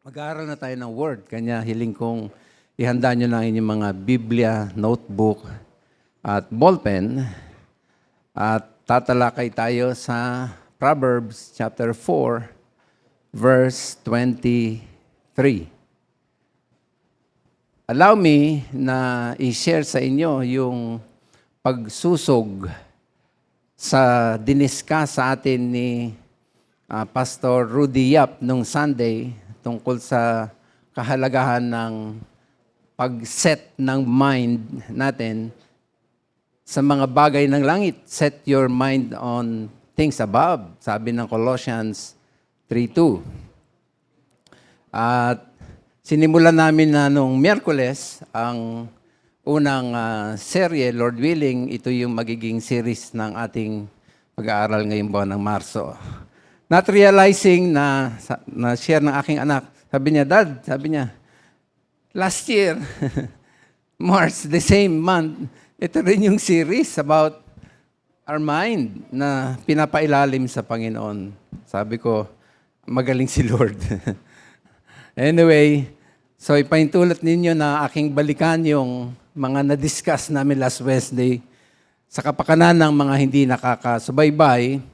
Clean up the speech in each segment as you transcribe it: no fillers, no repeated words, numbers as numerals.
Mag-aaral na tayo ng Word. Kanya hiling kong ihanda nyo na inyong mga Biblia, notebook, at ballpen. At tatalakay tayo sa Proverbs chapter 4, verse 23. Allow me na i-share sa inyo yung pagsusog sa diniska sa atin ni Pastor Rudy Yap nung Sunday tungkol sa kahalagahan ng pag-set ng mind natin sa mga bagay ng langit. Set your mind on things above, sabi ng Colossians 3:2. At sinimulan namin na nung Miyerkules ang unang serye, Lord willing, ito yung magiging series ng ating pag-aaral ngayong buwan ng Marso. Not realizing na share ng aking anak, sabi niya, Dad, last year, March, the same month, ito rin yung series about our mind na pinapailalim sa Panginoon. Sabi ko, magaling si Lord. Anyway, so ipaintulot ninyo na aking balikan yung mga na-discuss namin last Wednesday sa kapakanan ng mga hindi nakakasubaybay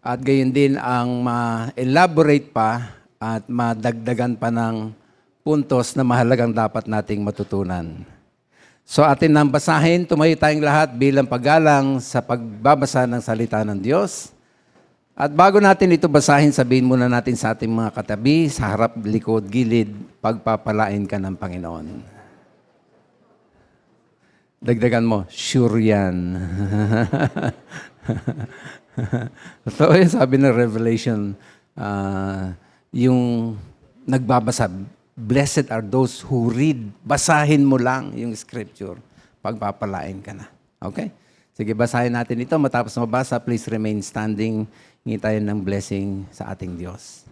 at gayon din ang ma-elaborate pa at madagdagan pa ng puntos na mahalagang dapat nating matutunan. So atin nang basahin, tumayo tayong lahat bilang paggalang sa pagbabasa ng salita ng Diyos. At bago natin ito basahin, sabihin muna natin sa ating mga katabi, sa harap, likod, gilid, pagpapalain ka ng Panginoon. Dagdagan mo, sure yan. So, sabi ng Revelation, yung nagbabasa, blessed are those who read. Basahin mo lang yung scripture. Pagpapalain ka na. Okay? Sige, basahin natin ito. Matapos mabasa, please remain standing. Hingi tayo ng blessing sa ating Diyos.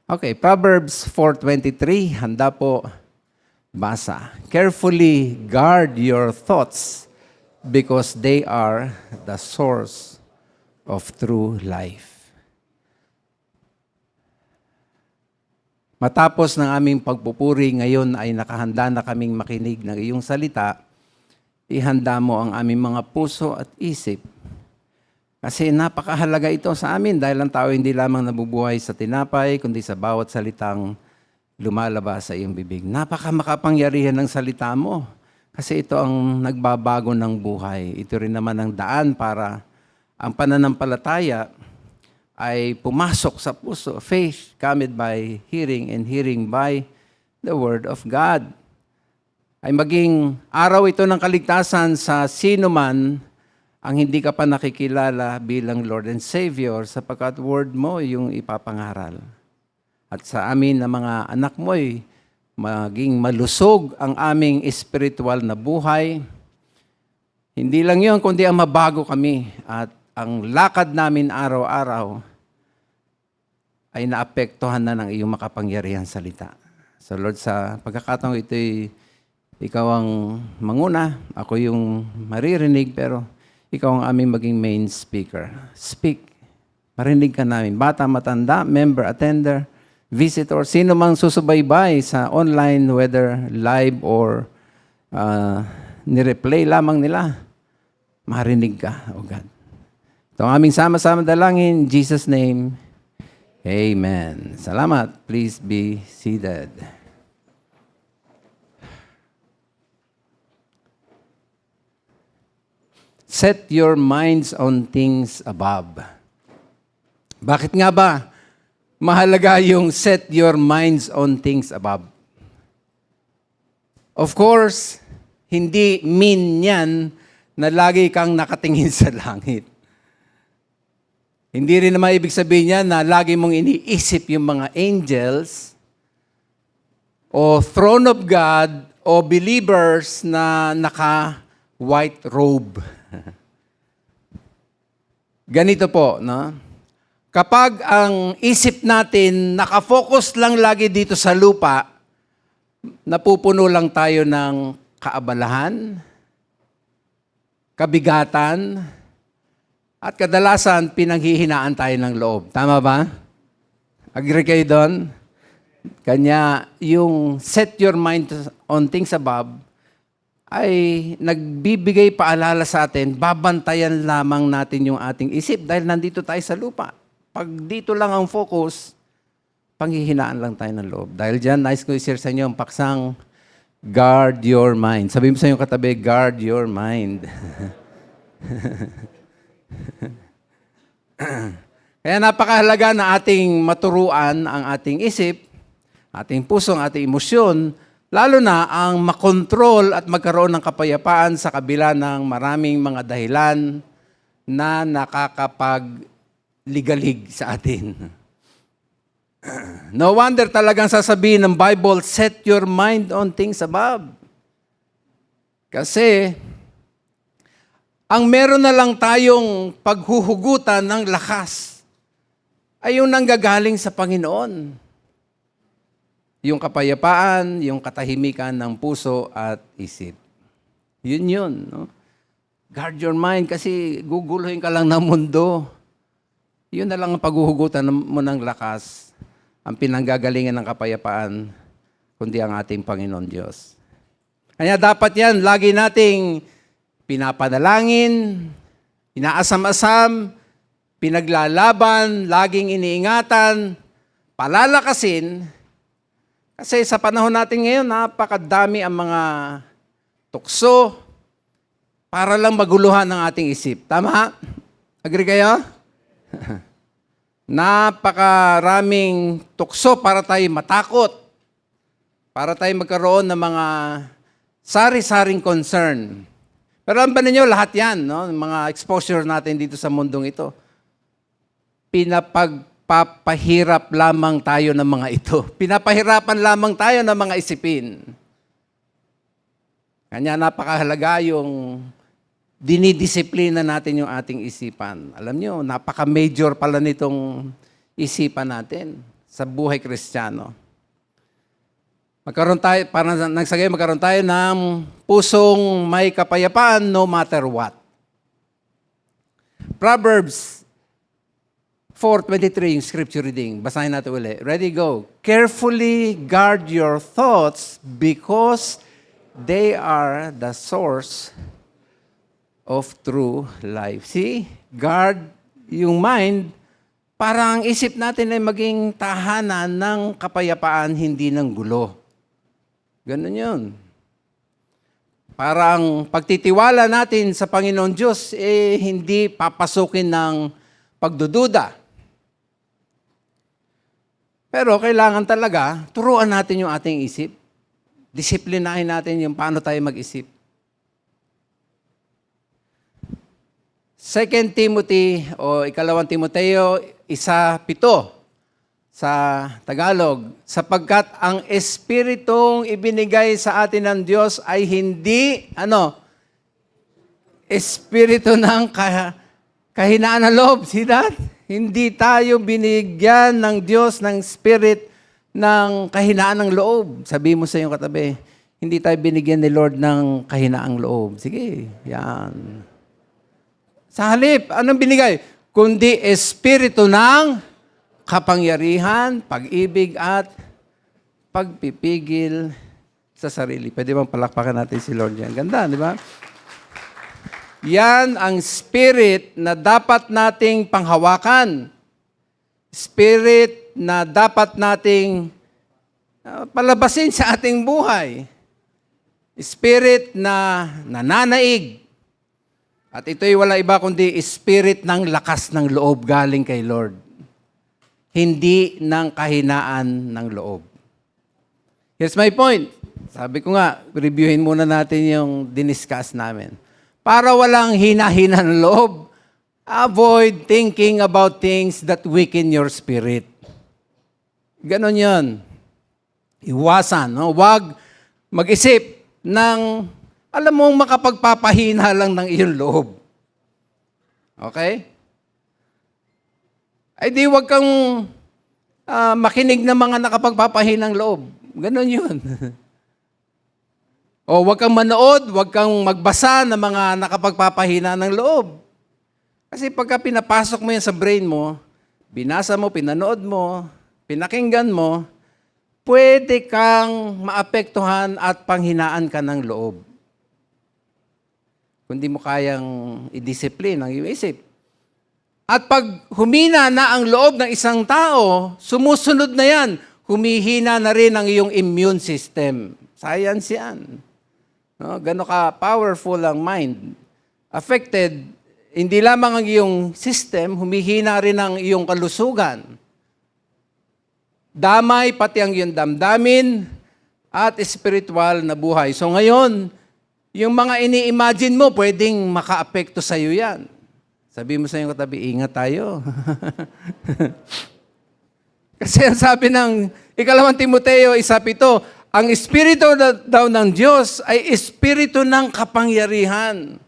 Okay, Proverbs 4:23. Handa po. Basa. Carefully guard your thoughts because they are the source of true life. Matapos ng aming pagpupuri, ngayon ay nakahanda na kaming makinig ng iyong salita. Ihanda mo ang aming mga puso at isip. Kasi napakahalaga ito sa amin dahil ang tao hindi lamang nabubuhay sa tinapay, kundi sa bawat salitang lumalabas sa iyong bibig. Napakamakapangyarihan ng salita mo. Kasi ito ang nagbabago ng buhay. Ito rin naman ang daan para ang pananampalataya ay pumasok sa puso. Faith cometh by hearing and hearing by the word of God. Ay maging araw ito ng kaligtasan sa sino man ang hindi ka pa nakikilala bilang Lord and Savior sapagkat word mo yung ipapangaral. At sa amin na mga anak mo'y maging malusog ang aming espiritual na buhay. Hindi lang yun, kundi ang mabago kami at ang lakad namin araw-araw ay naapektuhan na ng iyong makapangyarihan salita. So Lord, sa pagkakataong ito'y ikaw ang manguna, ako yung maririnig, pero ikaw ang aming maging main speaker. Speak. Marinig ka namin. Bata, matanda, member, attender, visitor, sino mang susubaybay sa online, whether live or nireplay lamang nila, marinig ka, O God. Ito ang aming sama-sama dalangin, in Jesus' name, Amen. Salamat. Please be seated. Set your minds on things above. Bakit nga ba mahalaga yung set your minds on things above? Of course, hindi mean yan na lagi kang nakatingin sa langit. Hindi rin naman ibig sabihin niya na lagi mong iniisip yung mga angels o throne of God o believers na naka-white robe. Ganito po, no? Kapag ang isip natin nakafocus lang lagi dito sa lupa, napupuno lang tayo ng kaabalahan, kabigatan, at kadalasan pinanghihinaan tayo ng loob. Tama ba? Agree kayo doon? Kanya, yung set your mind on things above ay nagbibigay paalala sa atin, babantayan lamang natin yung ating isip dahil nandito tayo sa lupa. Pag dito lang ang focus, panghihinaan lang tayo ng loob. Dahil dyan, nice ko i-share sa inyo ang paksang guard your mind. Sabi mo sa inyong katabi, guard your mind. Kaya napakahalaga na ating maturuan ang ating isip, ating puso, ang ating emosyon, lalo na ang makontrol at magkaroon ng kapayapaan sa kabila ng maraming mga dahilan na nakakapagligalig sa atin. No wonder talagang sasabihin ng Bible, set your mind on things above. Kasi, ang meron na lang tayong paghuhugutan ng lakas ay yung nanggagaling sa Panginoon. Yung kapayapaan, yung katahimikan ng puso at isip. Yun yun. No? Guard your mind kasi guguluhin ka lang ng mundo. Yun na lang ang paghuhugutan mo ng lakas, ang pinanggagalingan ng kapayapaan, kundi ang ating Panginoon Diyos. Kaya dapat yan, lagi nating pinapanalangin, inaasam-asam, pinaglalaban, laging iniingatan, palalakasin. Kasi sa panahon natin ngayon, napakadami ang mga tukso para lang maguluhan ang ating isip. Tama? Agree kayo? Napakaraming tukso para tayo matakot, para tayo magkaroon ng mga sari-saring concern. Pero alam ba ninyo, lahat yan, no? Mga exposure natin dito sa mundong ito, pinapagpapahirap lamang tayo ng mga ito. Pinapahirapan lamang tayo ng mga isipin. Kanya napakahalaga yung dinidisiplina natin yung ating isipan. Alam nyo, napaka-major pala nitong isipan natin sa buhay Kristiyano. Magkaroon tayo ng pusong may kapayapaan no matter what. Proverbs 4:23 yung scripture reading. Basahin natin ulit. Ready, go. Carefully guard your thoughts because they are the source of true life. See? Guard yung mind para ang isip natin ay maging tahanan ng kapayapaan, hindi ng gulo. Ganun yun. Para ang pagtitiwala natin sa Panginoon Diyos, hindi papasukin ng pagdududa. Pero kailangan talaga, turuan natin yung ating isip. Disiplinahin natin yung paano tayo mag-isip. 2 Timothy o 2 Timoteo 1:7 sa Tagalog, sapagkat ang Espiritong ibinigay sa atin ng Diyos ay hindi, Espiritu ng kahinaan ng loob. See that? Hindi tayo binigyan ng Diyos ng Spirit ng kahinaan ng loob. Sabi mo sa iyong katabi, hindi tayo binigyan ni Lord ng kahinaang loob. Sige, yan. Sa halip, anong binigay? Kundi Espiritu ng kapangyarihan, pag-ibig at pagpipigil sa sarili. Pwede bang palakpakan natin si Lord yan? Ganda, di ba? Yan ang spirit na dapat nating panghawakan. Spirit na dapat nating palabasin sa ating buhay. Spirit na nananaig. At ito'y wala iba kundi spirit ng lakas ng loob galing kay Lord. Hindi ng kahinaan ng loob. Here's my point. Sabi ko nga, reviewin muna natin yung diniscuss namin. Para walang hina-hina ng loob, avoid thinking about things that weaken your spirit. Ganon yun. Iwasan. No? Huwag mag-isip ng, alam mong makapagpapahina lang ng iyong loob. Okay? Ay di huwag kang makinig ng mga nakapagpapahinang loob. Ganon yun. O huwag kang manood, huwag kang magbasa ng mga nakapagpapahina ng loob. Kasi pagka pinapasok mo yan sa brain mo, binasa mo, pinanood mo, pinakinggan mo, pwede kang maapektuhan at panghinaan ka ng loob. Kung di mo kayang i-discipline ang iyong isip. At pag humina na ang loob ng isang tao, sumusunod na yan, humihina na rin ang iyong immune system. Science yan. No? Gano'n ka powerful ang mind. Affected, hindi lamang ang iyong system, humihina rin ang iyong kalusugan. Damay pati ang iyong damdamin at spiritual na buhay. So ngayon, yung mga ini-imagine mo, pwedeng maka-apekto sa iyo yan. Sabi mo sa iyong katabi, ingat tayo. Kasi ang sabi ng 2 Timoteo 1:7, ang Espiritu daw ng Diyos ay Espiritu ng kapangyarihan.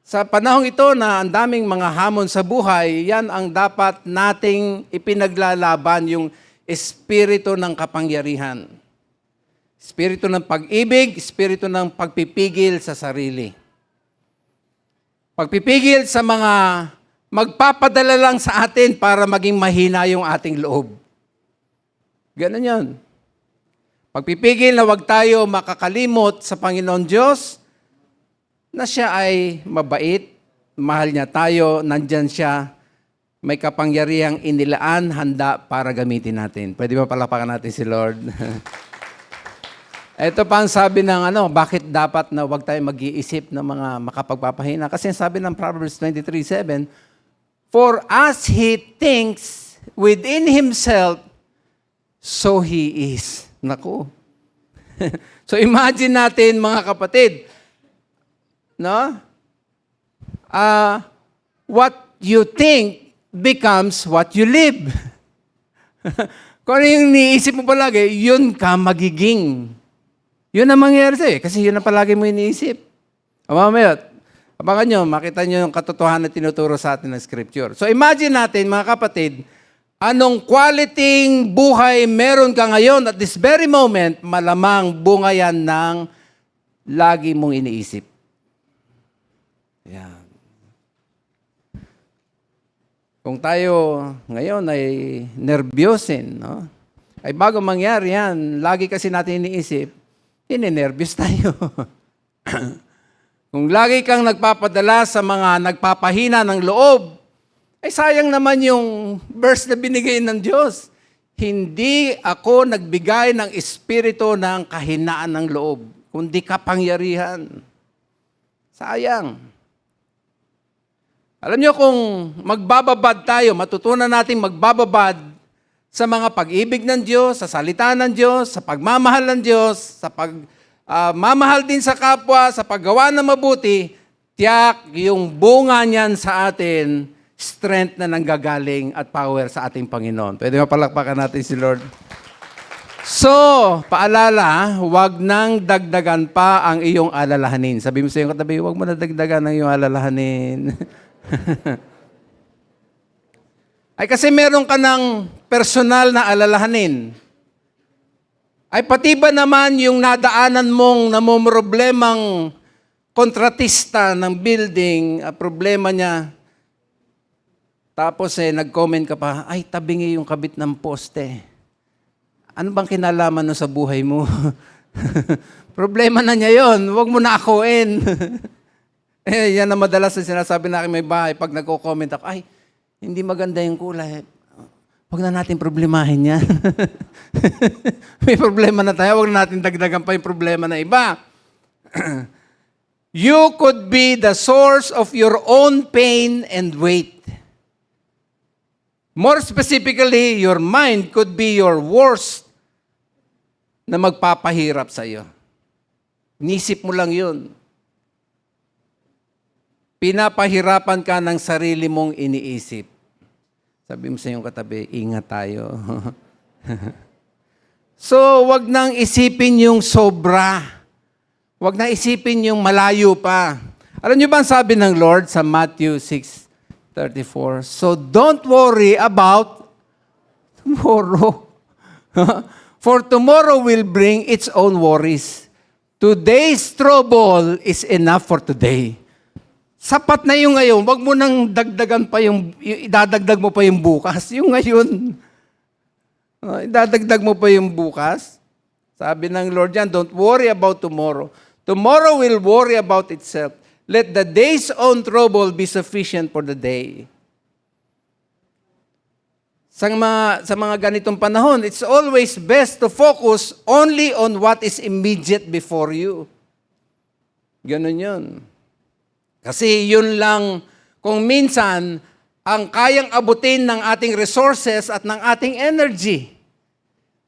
Sa panahong ito na ang daming mga hamon sa buhay, yan ang dapat nating ipinaglalaban, yung Espiritu ng kapangyarihan. Espiritu ng pag-ibig, Espiritu ng pagpipigil sa sarili. Pagpipigil sa mga magpapadala lang sa atin para maging mahina yung ating loob. Ganun yun. Pagpipigil na wag tayo makakalimot sa Panginoon Diyos na siya ay mabait, mahal niya tayo, nandyan siya, may kapangyarihang inilaan, handa para gamitin natin. Pwede ba palapakan natin si Lord? Ito pa ang sabi ng bakit dapat na wag tayo mag-iisip ng mga makapagpapahina. Kasi sabi ng Proverbs 23:7, for as he thinks within himself, so he is. Naku. So imagine natin mga kapatid, no? What you think becomes what you live. Kung ano yung iniisip mo palagi, yun ka magiging. Yun ang mangyayari sa'yo, kasi yun ang palagi mo iniisip. Mamaya, abangan nyo, makita nyo yung katotohanan na tinuturo sa atin ng Scripture. So imagine natin, mga kapatid, anong quality buhay meron ka ngayon at this very moment, malamang bunga yan ng lagi mong iniisip. Yan. Kung tayo ngayon ay nervyosin, no? Ay bago mangyari yan, lagi kasi natin iniisip, ininervyos tayo. Kung lagi kang nagpapadala sa mga nagpapahina ng loob, ay sayang naman yung verse na binigay ng Diyos. Hindi ako nagbigay ng espiritu ng kahinaan ng loob, kundi kapangyarihan. Sayang. Alam niyo kung magbababad tayo, matutunan natin magbababad sa mga pag-ibig ng Diyos, sa salita ng Diyos, sa pagmamahal ng Diyos, sa pagmamahal din sa kapwa, sa paggawa ng mabuti, tiyak yung bunga niyan sa atin, strength na nanggagaling at power sa ating Panginoon. Pwede mapalakpakan natin si Lord. So, paalala, huwag nang dagdagan pa ang iyong alalahanin. Sabi mo sa iyong katabi, huwag mo na dagdagan ang iyong alalahanin. Ay kasi meron ka ng personal na alalahanin. Ay pati ba naman yung nadaanan mong namomroblemang kontratista ng building, problema niya, tapos nag-comment ka pa, ay tabingi yung kabit ng poste. Ano bang kinalaman no sa buhay mo? Problema na niya yon, huwag mo na akuin. Yan na madalas na sinasabi na akin may bahay, pag nagko-comment ako, ay, hindi maganda yung kulay. Huwag na natin problemahin yan. May problema na tayo, huwag na natin dagdagan pa yung problema na iba. You could be the source of your own pain and weight. More specifically, your mind could be your worst na magpapahirap sa iyo. Nisip mo lang yun. Pinapahirapan ka ng sarili mong iniisip. Sabi mo sa iyong katabi, ingat tayo. So, wag nang isipin yung sobra. Wag nang isipin yung malayo pa. Alam niyo ba ang sabi ng Lord sa Matthew 6:34? So, don't worry about tomorrow. For tomorrow will bring its own worries. Today's trouble is enough for today. Sapat na yung ngayon, wag mo nang dagdagan pa idadagdag mo pa yung bukas. Yung ngayon, Idadagdag mo pa yung bukas. Sabi ng Lord yan, don't worry about tomorrow. Tomorrow will worry about itself. Let the day's own trouble be sufficient for the day. Sa mga ganitong panahon, it's always best to focus only on what is immediate before you. Ganun yun. Kasi yun lang, kung minsan, ang kayang abutin ng ating resources at ng ating energy.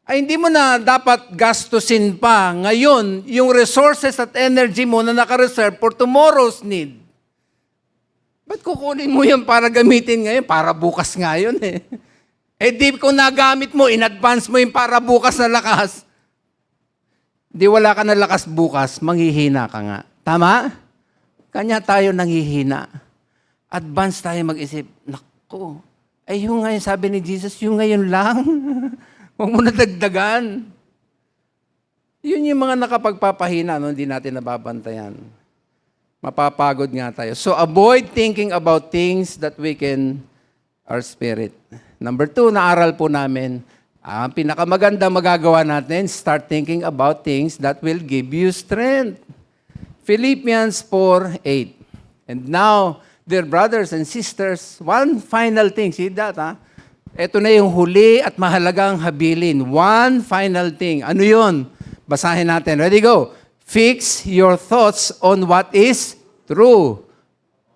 Ay hindi mo na dapat gastusin pa ngayon yung resources at energy mo na naka-reserve for tomorrow's need. Ba't kukunin mo yan para gamitin ngayon? Para bukas nga yun eh. Eh di kung nagamit mo, in-advance mo yung para bukas na lakas, di wala ka na lakas bukas, manghihina ka nga. Tama? Kanya tayo nanghihina. Advance tayo mag-isip, naku, ay yung ngayon, sabi ni Jesus, yung ngayon lang. Huwag mo na dagdagan. Yun yung mga nakapagpapahina, no? Hindi natin nababantayan. Mapapagod nga tayo. So avoid thinking about things that weaken our spirit. Number 2, naaral po namin, ang pinakamaganda magagawa natin, start thinking about things that will give you strength. Philippians 4:8. And now, dear brothers and sisters, one final thing, see that, ha? Ito na yung huli at mahalagang habilin. One final thing. Ano yun? Basahin natin. Ready, go. Fix your thoughts on what is true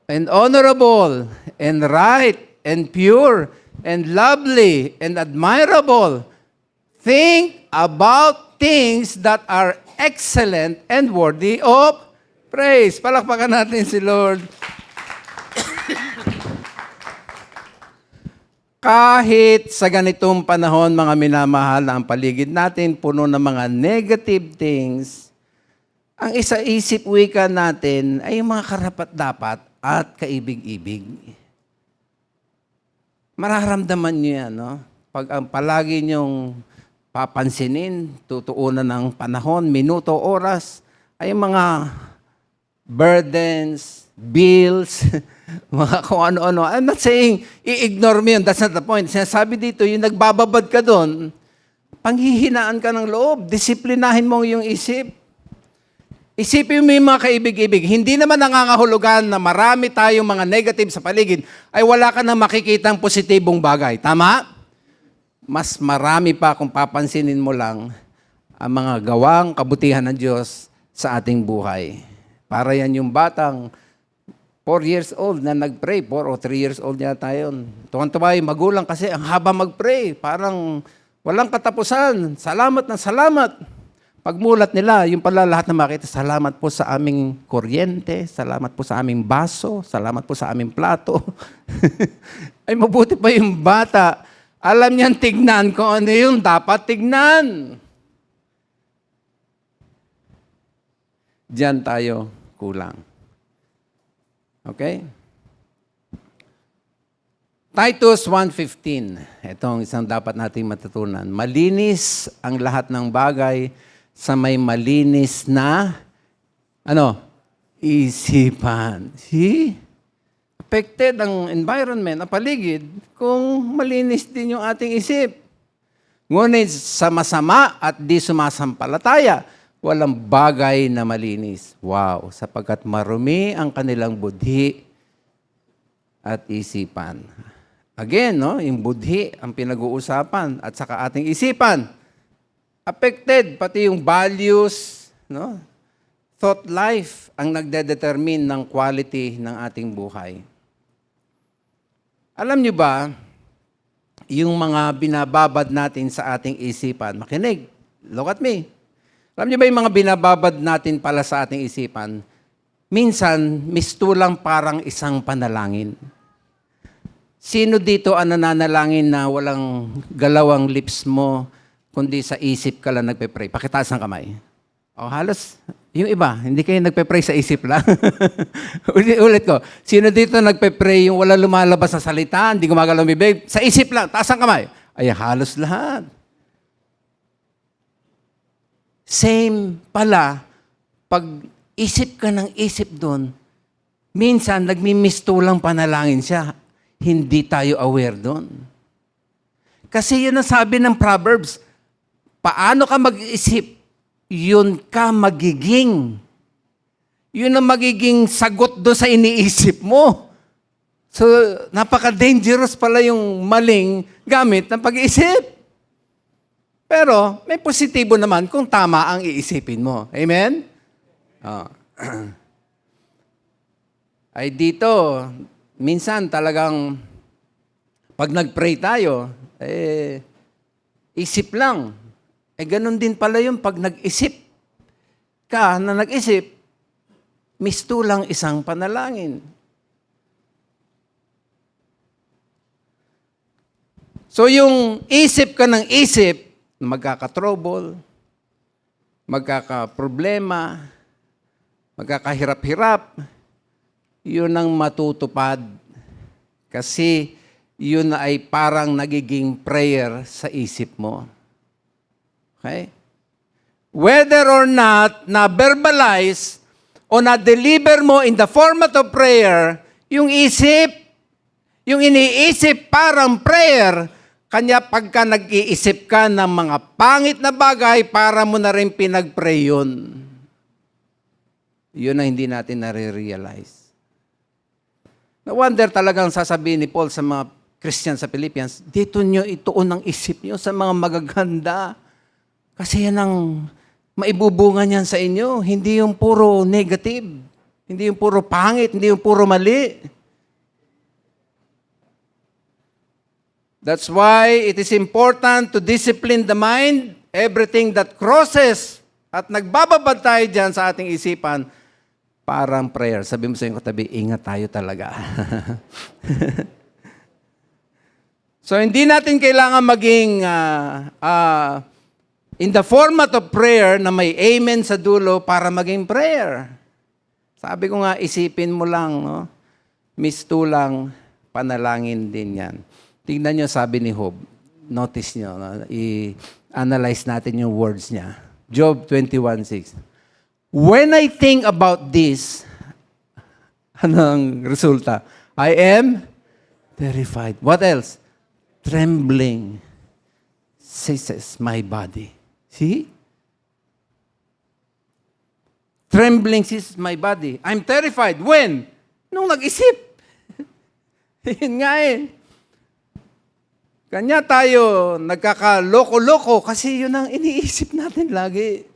and honorable and right and pure and lovely and admirable. Think about things that are excellent and worthy of praise. Palakpakan natin si Lord. Kahit sa ganitong panahon, mga minamahal, na ang paligid natin puno ng mga negative things, ang isa-isip wika natin ay yung mga karapat-dapat at kaibig-ibig. Mararamdaman niyo yan, no? Pag ang palagi niyong papansinin, tutuunan ng panahon, minuto, oras, ay mga burdens, bills, mga kung ano-ano. I'm not saying i-ignore mo yun. That's not the point. Sinasabi dito, yung nagbababad ka doon, panghihinaan ka ng loob. Disiplinahin mo yung isip. Isipin mo yung mga kaibig-ibig. Hindi naman nangangahulugan na marami tayong mga negative sa paligid, ay wala ka na makikitang positibong bagay. Tama? Mas marami pa kung papansinin mo lang ang mga gawang kabutihan ng Diyos sa ating buhay. Para yan yung batang 4 years old na nag-pray. 4 o 3 years old yata yun. Tuwan-tuwa yung magulang kasi ang haba mag-pray. Parang walang katapusan. Salamat na salamat. Pagmulat nila, yung pala lahat na makita, salamat po sa aming kuryente, salamat po sa aming baso, salamat po sa aming plato. Ay mabuti pa yung bata. Alam niyan tignan kung ano yung dapat tignan. Diyan tayo kulang. Okay? Titus 1:15. Itong isang dapat nating matutunan. Malinis ang lahat ng bagay sa may malinis na isipan. See? Affected ang environment, ang paligid, kung malinis din yung ating isip. Ngunit sa masama at di sumasampalataya, walang bagay na malinis. Wow! Sapagkat marumi ang kanilang budhi at isipan. Again, no, yung budhi ang pinag-uusapan at saka ating isipan. Affected, pati yung values, no? Thought life ang nagdedetermine ng quality ng ating buhay. Alam niyo ba, yung mga binababad natin sa ating isipan, makinig, look at me. Alam niyo ba yung mga binababad natin pala sa ating isipan, minsan mistulang parang isang panalangin. Sino dito ang nananalangin na walang galawang lips mo, kundi sa isip ka lang nagpe-pray? Pakitaas ang kamay. O halos, yung iba, hindi kayo nagpe-pray sa isip lang. Ulit ko. Sino dito nagpe-pray yung wala lumalabas sa salita, hindi gumagalaw ang bibig? Sa isip lang, taas ang kamay. Ay, halos lahat. Same pala, pag isip ka ng isip doon, minsan nagmimistulang panalangin siya. Hindi tayo aware doon. Kasi yun ang sabi ng Proverbs. Paano ka mag-isip, yun ka magiging. Yun ang magiging sagot do sa iniisip mo. So, napaka-dangerous pala yung maling gamit ng pag-iisip. Pero, may positibo naman kung tama ang iisipin mo. Amen? Oh. Ay dito, minsan talagang pag nag-pray tayo, isip lang. Ganun din pala yung pag nag-isip ka na nag-isip, mistulang isang panalangin. So yung isip ka ng isip, magkaka-trouble, magkaka-problema, magkakahirap-hirap, yun ang matutupad. Kasi yun ay parang nagiging prayer sa isip mo. Okay? Whether or not na-verbalize o na-deliver mo in the format of prayer, yung isip, yung iniisip parang prayer, kanya pagka nag-iisip ka ng mga pangit na bagay, para mo na rin pinag-pray yun. Yun na hindi natin nare-realize. No wonder talagang sasabihin ni Paul sa mga Christian sa Philippians, dito nyo ituon ang isip nyo sa mga magaganda. Kasi yan ang maibubunga niyan sa inyo. Hindi yung puro negative. Hindi yung puro pangit. Hindi yung puro mali. That's why it is important to discipline the mind. Everything that crosses at nagbababad tayo dyan sa ating isipan, parang prayer. Sabi mo sa iyong katabi, ingat tayo talaga. So, hindi natin kailangan maging in the format of prayer na may amen sa dulo para maging prayer. Sabi ko nga, isipin mo lang, no? Mistulang panalangin din yan. Tingnan nyo sabi ni Job. Notice nyo, no? I-analyze natin yung words niya. Job 21:6. When I think about this, ano ang resulta? I am terrified. What else? Trembling seizes my body. See? Trembling seizes my body. I'm terrified. When? Nung nag-isip. Yun nga eh. Kanya tayo nagkakaloko-loko kasi yun ang iniisip natin lagi.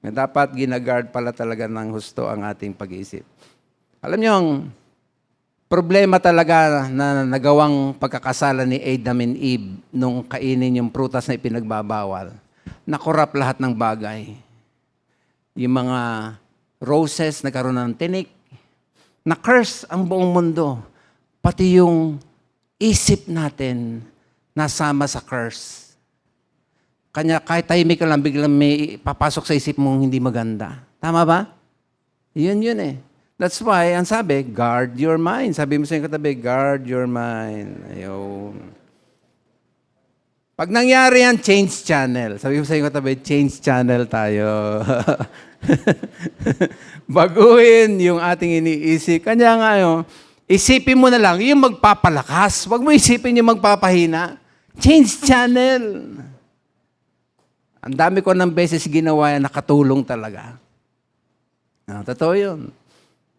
Dapat ginagard pala talaga ng husto ang ating pag-iisip. Alam niyo, ang problema talaga na nagawang pagkakasala ni Adam and Eve nung kainin yung prutas na ipinagbabawal, nakorap lahat ng bagay. Yung mga roses nagkaroon ng tinik, na-curse ang buong mundo. Pati yung isip natin nasama sa curse. Kanya kahit tahimik ka lang, biglang may papasok sa isip mong hindi maganda. Tama ba? Yun eh. That's why, ang sabi, guard your mind. Sabi mo sa yung katabi, guard your mind. Ayun. Pag nangyari yan, change channel. Sabi mo sa yung katabi, change channel tayo. Baguhin yung ating iniisip. Kanya nga yun, isipin mo na lang yung magpapalakas. Huwag mo isipin yung magpapahina. Change channel. Ang dami ko ng beses ginawa yan, nakatulong talaga. Totoo yun.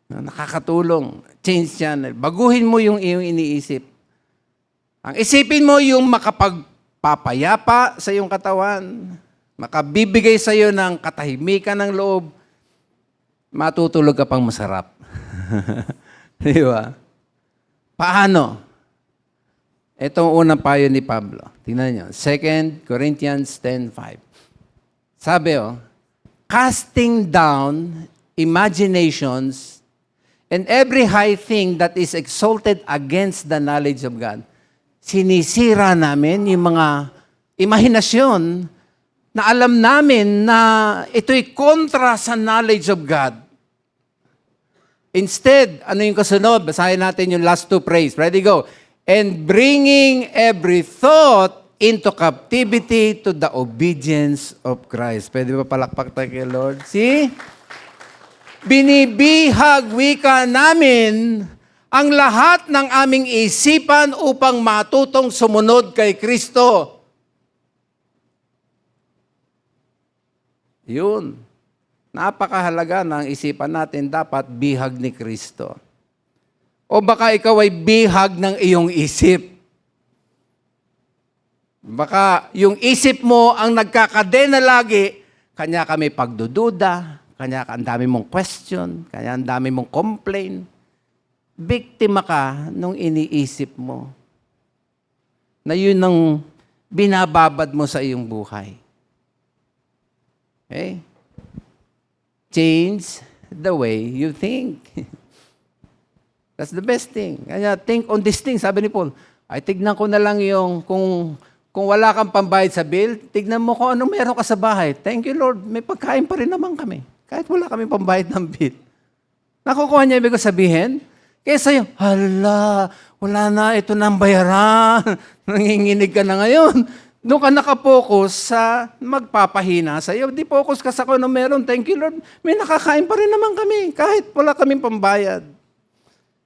Nakakatulong. Change channel. Baguhin mo yung iyong iniisip. Ang isipin mo yung makapagpapayapa sa iyong katawan, makabibigay sa iyo ng katahimikan ng loob, matutulog ka pang masarap. Di ba? Paano? Ito ang unang payo ni Pablo. Tingnan niyo. 2 Corinthians 10:5. Sabi, casting down imaginations and every high thing that is exalted against the knowledge of God. Sinisira namin yung mga imahinasyon na alam namin na ito'y kontra sa knowledge of God. Instead, ano yung kasunod? Basahin natin yung last two phrase. Ready, go. And bringing every thought into captivity to the obedience of Christ. Pwede ba palakpak tayo kay Lord? See? Binibihag wika namin ang lahat ng aming isipan upang matutong sumunod kay Kristo. Yun. Napakahalaga ng isipan natin, dapat bihag ni Kristo. O baka ikaw ay bihag ng iyong isip. Baka yung isip mo ang nagkakadena lagi, kanya ka may pagdududa, kanya ka ang dami mong question, kanya ang dami mong complain. Biktima ka nung iniisip mo na yun ang binababad mo sa iyong buhay. Okay? Change the way you think. That's the best thing. Kaya think on this thing, sabi ni Paul. Ay, tignan ko na lang yung, kung wala kang pambayad sa bill, tignan mo kung ano meron ka sa bahay. Thank you, Lord. May pagkain pa rin naman kami. Kahit wala kami pambayad ng bill. Nakukuha niya, ibig ko sabihin, kaysa yung, hala, wala na, ito na ang bayaran. Nanginginig ka na ngayon. Doon ka nakapokus sa magpapahina sa iyo. Di focus ka sa kung ano meron. Thank you, Lord. May nakakain pa rin naman kami. Kahit wala kaming pambayad.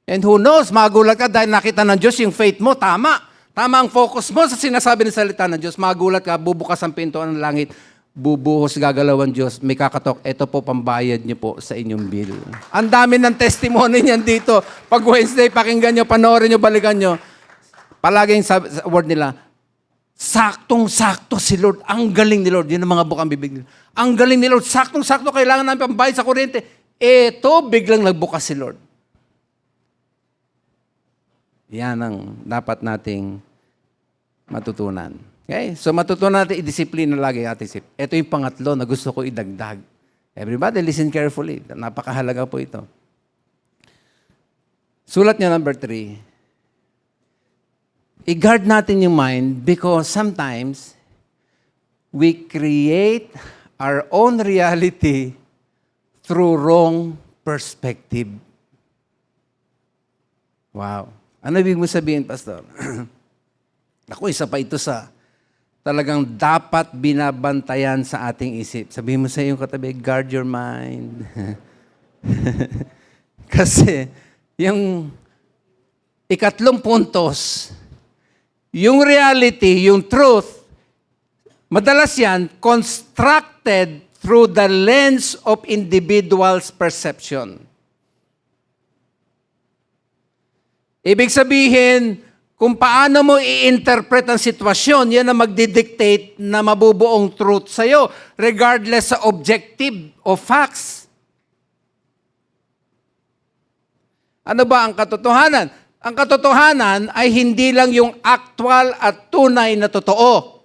And who knows, magulat ka dahil nakita ng Diyos yung faith mo. Tama. Tama ang focus mo sa sinasabi ng salita ng Diyos. Magulat ka, bubukas ang pinto ng langit. Bubuhos, gagalawan Diyos. May kakatok, ito po pambayad niyo po sa inyong bill. Ang dami ng testimony niyan dito. Pag Wednesday, pakinggan niyo, panoorin niyo, balikan niyo. Palaging sa word nila, saktong-sakto si Lord. Ang galing ni Lord. Yun ang mga bukang bibig nila. Ang galing ni Lord. Saktong-sakto, kailangan namin pambayad sa kuryente. Ito, biglang nagbukas si Lord. Yan ang dapat nating matutunan. Okay? So matutunan natin, i-disiplina lagi ating isip. Ito yung pangatlo na gusto ko idagdag. Everybody, listen carefully. Napakahalaga po ito. Sulat niya number 3. I-guard natin yung mind because sometimes we create our own reality through wrong perspective. Wow. Ano ibig mo sabihin, Pastor? Ako, isa pa ito sa talagang dapat binabantayan sa ating isip. Sabihin mo sa iyong katabi, guard your mind. Kasi, yung ikatlong puntos, yung reality, yung truth, madalas yan, constructed through the lens of individual's perception. Ibig sabihin, kung paano mo i-interpret ang sitwasyon, yan ang magdidictate na mabubuong truth sa'yo, regardless sa objective o facts. Ano ba ang katotohanan? Ang katotohanan ay hindi lang yung actual at tunay na totoo.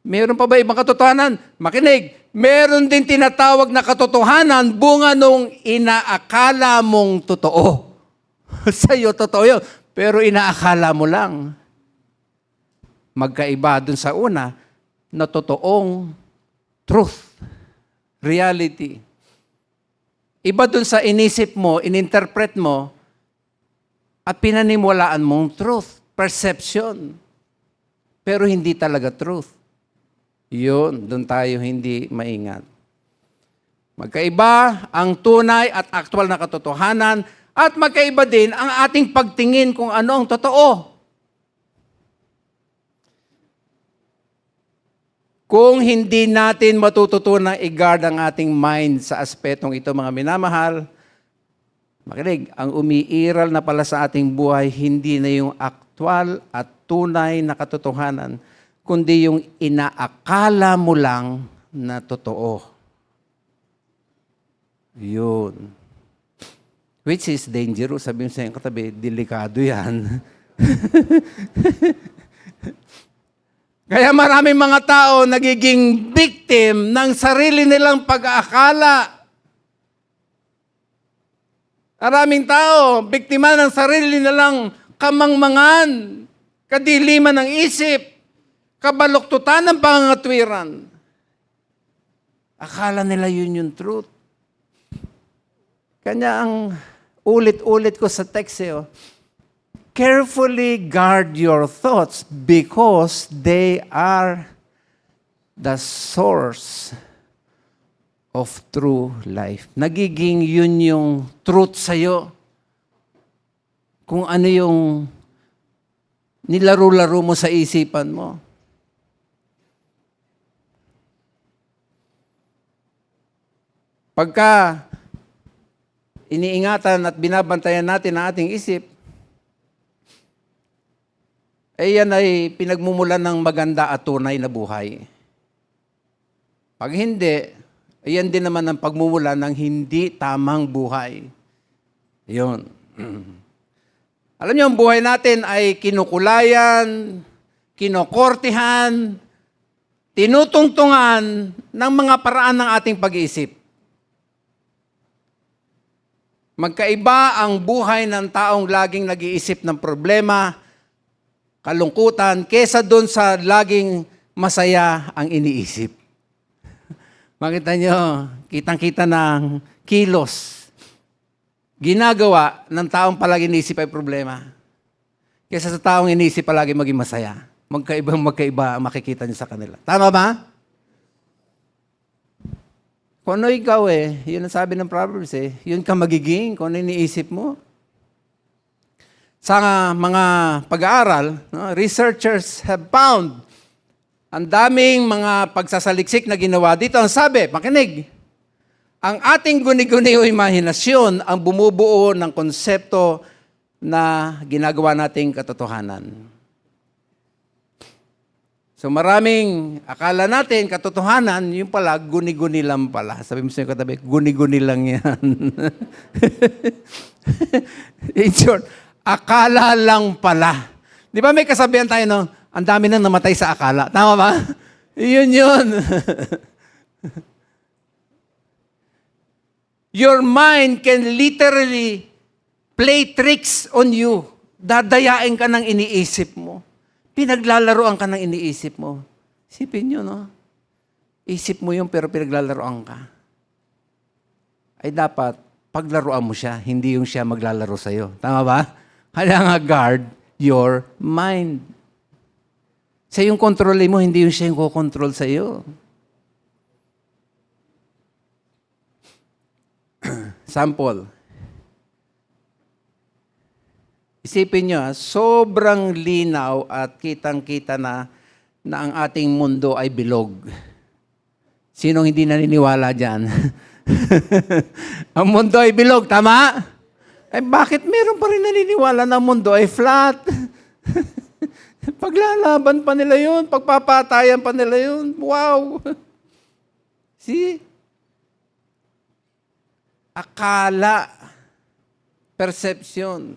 Meron pa ba ibang katotohanan? Makinig. Meron din tinatawag na katotohanan bunga nung inaakala mong totoo. Sa'yo, totoo yun. Pero inaakala mo lang. Magkaiba dun sa una na totoong truth, reality. Iba dun sa inisip mo, ininterpret mo, at pinaniwalaan mong truth, perception. Pero hindi talaga truth. Yun, dun tayo hindi maingat. Magkaiba ang tunay at actual na katotohanan. At magkaiba din ang ating pagtingin kung ano ang totoo. Kung hindi natin matututunang i-guard ang ating mind sa aspetong ito, mga minamahal, makinig, ang umiiral na pala sa ating buhay, hindi na yung aktwal at tunay na katotohanan, kundi yung inaakala mo lang na totoo. Yun. Which is dangerous. Sabi mo sa iyong katabi, delikado yan. Kaya maraming mga tao nagiging victim ng sarili nilang pag-aakala. Maraming tao, biktima ng sarili nilang kamangmangan, kadiliman ng isip, kabaluktutan ng pangangatwiran. Akala nila yun yung truth. Kanya ang ulit-ulit ko sa text carefully guard your thoughts because they are the source of true life. Nagiging yun yung truth sa'yo. kung ano yung nilaro-laro mo sa isipan mo. Pagka iniingatan at binabantayan natin ang ating isip, yan ay pinagmumulan ng maganda at tunay na buhay. Pag hindi, yan din naman ang pagmumulan ng hindi tamang buhay. Yun. Alam niyo, ang buhay natin ay kinukulayan, kinokortihan, tinutungtungan ng mga paraan ng ating pag-iisip. Magkaiba ang buhay ng taong laging nag-iisip ng problema, kalungkutan, kesa doon sa laging masaya ang iniisip. Makita nyo, kitang-kita ng kilos. Ginagawa ng taong palagi iniisip ay problema. Kesa sa taong iniisip palagi maging masaya. Magkaiba ang makikita nyo sa kanila. Tama ba? Kung ano ikaw yun ang sabi ng Proverbs yun ka magiging, kung ano iniisip mo. Sa mga pag-aaral, researchers have found ang daming mga pagsasaliksik na ginawa dito. Ang sabi, makinig, ang ating guni-guni o imahinasyon ang bumubuo ng konsepto na ginagawa nating katotohanan. So maraming akala natin, katotohanan, yung pala, guni-guni lang pala. Sabi mo sa iyo katabi, guni-guni lang yan. In short, akala lang pala. Di ba may kasabihan tayo, no? Ang dami nang namatay sa akala. Tama ba? Yun. Your mind can literally play tricks on you. Dadayain ka ng iniisip mo. Pinaglalaroan ka ng iniisip mo. Isipin nyo, no? Isip mo yun pero pinaglalaroan ka. Ay dapat, paglaruan mo siya, hindi yung siya maglalaro sa'yo. Tama ba? Kaya nga guard your mind. Sa yung kontrolin mo, hindi yung siya yung kukontrol sa'yo. Sample. Isipin nyo, sobrang linaw at kitang-kita na ang ating mundo ay bilog. Sinong hindi naniniwala dyan? Ang mundo ay bilog, tama? Bakit meron pa rin naniniwala na ang mundo ay flat? Paglalaban pa nila yun, pagpapatayan pa nila yun. Wow! See? Akala, perception,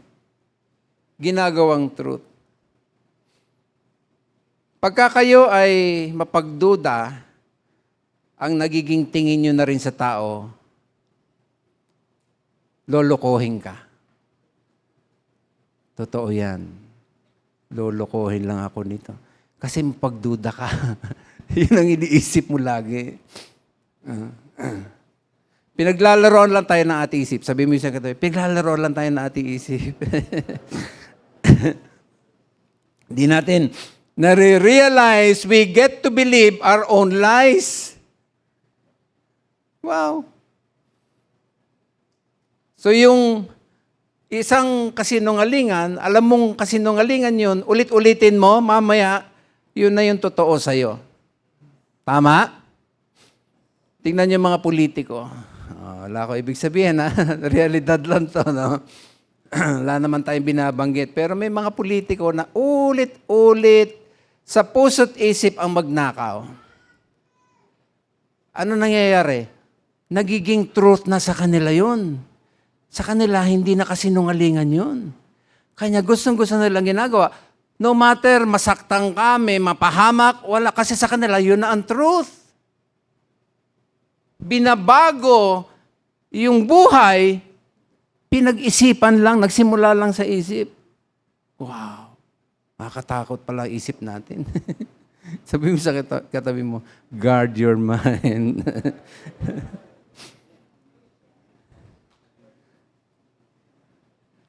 ginagawang truth. Pagka kayo ay mapagduda, ang nagiging tingin nyo na rin sa tao, lolokohin ka. Totoo yan. Lolokohin lang ako nito. Kasi mapagduda ka. Yun ang iniisip mo lagi. Pinaglalaroan lang tayo ng ating isip. Sabi mo yung katabi, pinaglalaroan lang tayo ng ating isip. Di natin nare-realize we get to believe our own lies. Wow. So yung isang kasinungalingan, alam mong kasinungalingan yun, ulit-ulitin mo, mamaya, yun na yung totoo sa'yo. Tama? Tingnan niyo mga politiko. Wala ko ibig sabihin, ha? Realidad lang to, no? Wala naman tayong binabanggit. Pero may mga politiko na ulit-ulit sa puso't isip ang magnakaw. Ano nangyayari? Nagiging truth na sa kanila yun. Sa kanila, hindi na kasinungalingan yun. Kanya gustong-gusto nilang ginagawa. No matter masaktang ka, may mapahamak, wala. Kasi sa kanila, yun na ang truth. Binabago yung buhay, pinag-isipan lang, nagsimula lang sa isip. Wow! Nakakatakot pala isip natin. Sabi mo sa katabi mo, guard your mind.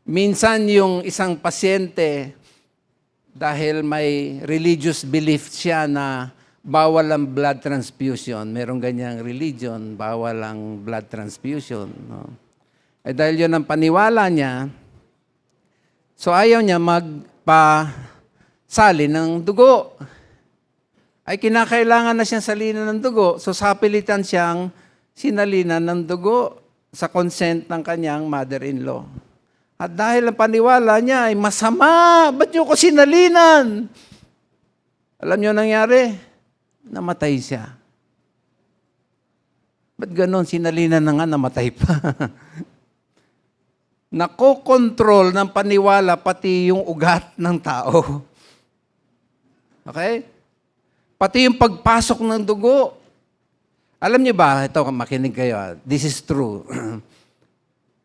Minsan yung isang pasyente, dahil may religious belief siya na bawal ang blood transfusion, merong ganyang religion, bawal ang blood transfusion. No? Dahil yun ang paniwala niya, So ayaw niya magpasali ng dugo. Ay kinakailangan na siyang salinan ng dugo, so sapilitan siyang sinalinan ng dugo sa consent ng kanyang mother-in-law. At dahil ang paniwala niya ay masama, ba't niyo ko sinalinan? Alam niyo nangyari? Namatay siya. Ba't ganon? Sinalinan na nga, namatay pa. Nakokontrol ng paniwala pati yung ugat ng tao. Okay? Pati yung pagpasok ng dugo. Alam niyo ba, ito, makinig kayo, this is true.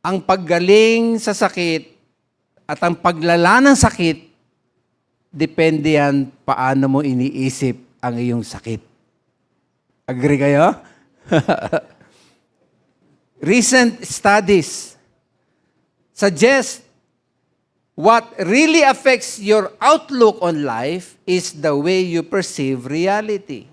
Ang paggaling sa sakit at ang paglala ng sakit, depende yan paano mo iniisip ang iyong sakit. Agree kayo? Recent studies suggest what really affects your outlook on life is the way you perceive reality.